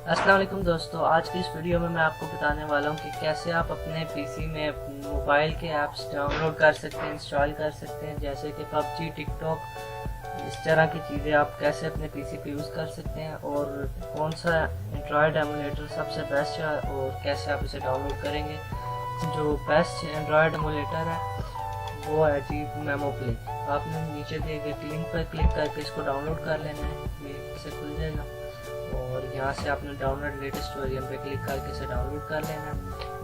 अस्सलाम वालेकुम दोस्तों, आज की इस वीडियो में मैं आपको बताने वाला हूं कि कैसे आप अपने पीसी में मोबाइल के ऐप्स डाउनलोड कर सकते हैं, इंस्टॉल कर सकते हैं, जैसे कि पबजी, टिकटॉक, इस तरह की चीज़ें आप कैसे अपने पीसी पे यूज़ कर सकते हैं और कौन सा एंड्रॉयड एमुलेटर सबसे बेस्ट है और कैसे आप इसे डाउनलोड करेंगे। जो बेस्ट एंड्रॉयड एमुलेटर है वो है जी मेमो प्ले। आपने नीचे दिए गए लिंक पर क्लिक करके इसको डाउनलोड कर लेना है, ये इसे खुल जाएगा और यहाँ से आपने डाउनलोड लेटेस्ट वर्जन पे क्लिक करके इसे डाउनलोड कर लेना है।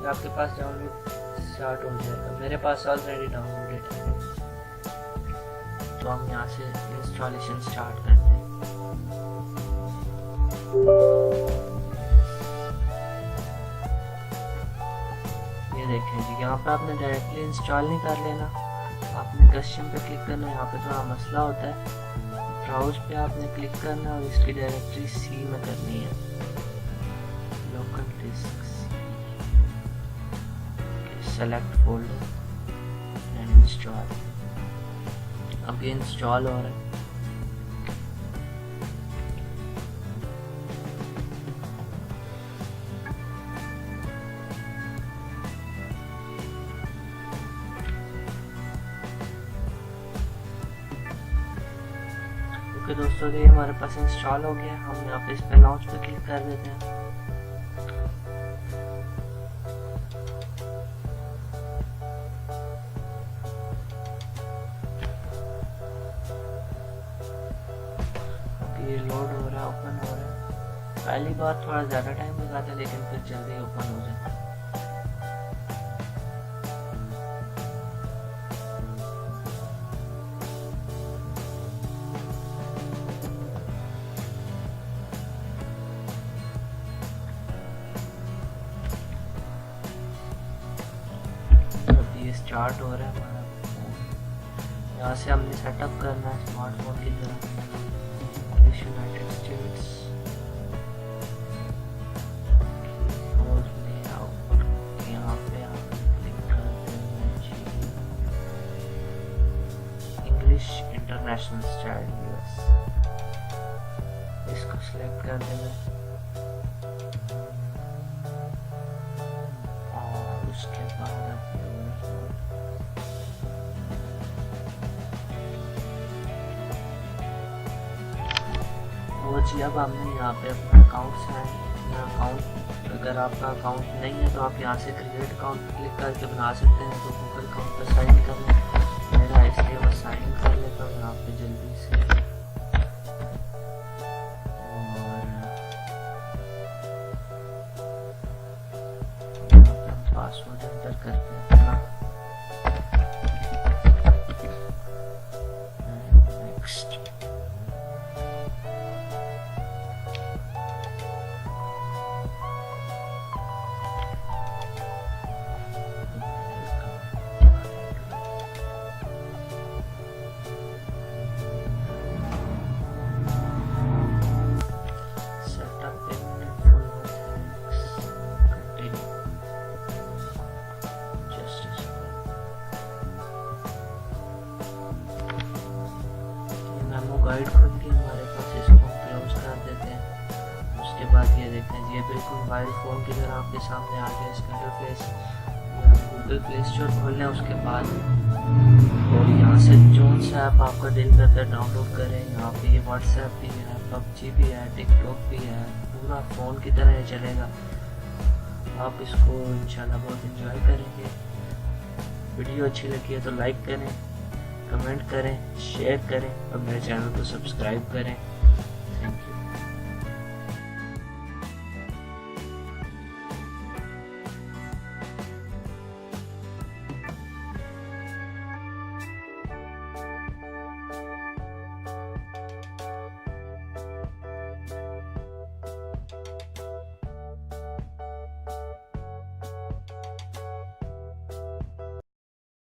आपके पास डाउनलोड स्टार्ट हो जाएगा। मेरे पास ऑलरेडी डाउनलोडेड है, तो हम यहाँ से इंस्टॉलेशन स्टार्ट करते हैं। ये देखें जी, यहाँ पे आपने डायरेक्टली इंस्टॉल नहीं कर लेना, आपने कस्टम पे क्लिक करना है। यहाँ पे थोड़ा मसला होता है, ब्राउज पे आपने क्लिक करना है और इसकी डायरेक्टरी सी में करनी है, local disk, select folder and install. अब ये इंस्टॉल हो रहा है। ओके दोस्तों, ये हमारे पास इंस्टॉल हो गया। हम यहाँ पे इस पे लॉन्च पे क्लिक कर देते हैं। ये लोड हो रहा है, ओपन हो रहा है। पहली बार थोड़ा ज़्यादा टाइम लगाता है लेकिन फिर जल्दी ओपन हो जाता है। स्टार्ट हो रहा है हमारा फोन। यहाँ से हमने सेटअप करना है स्मार्टफोन की तरह। यूनाइटेड स्टेट्स यहाँ पे आप क्लिक करते हैं इंग्लिश इंटरनेशनल स्टाइल यूएस, इसको सिलेक्ट कर देना और उसके बाद जी अब हमने यहाँ पे अपना अकाउंट से अकाउंट, अगर आपका अकाउंट नहीं है तो आप यहाँ से क्रिएट अकाउंट क्लिक करके बना सकते हैं। तो गूगल अकाउंट पर साइन कर लें, मेरा इसलिए मैं साइन कर लेता हूँ यहाँ पे जल्दी से। और पासवर्ड एंटर करते हैं अपना। नेक्स्ट गाइड खुल के हमारे पास, इसको क्लोज कर देते हैं। उसके बाद ये देखते हैं, ये बिल्कुल मोबाइल फ़ोन की तरह आपके सामने आ गया इसका इंटरफेस। गूगल प्ले स्टोर खोल लें उसके बाद, और यहाँ से जो सा ऐप आपका दिल करता है डाउनलोड करें। यहाँ पे ये व्हाट्सएप भी है, पबजी भी है, टिकटॉक भी है, पूरा फ़ोन की तरह ये चलेगा। आप इसको इंशाल्लाह बहुत इंजॉय करेंगे। वीडियो अच्छी लगी है तो लाइक करें, कमेंट करें, शेयर करें और मेरे चैनल को सब्सक्राइब करें।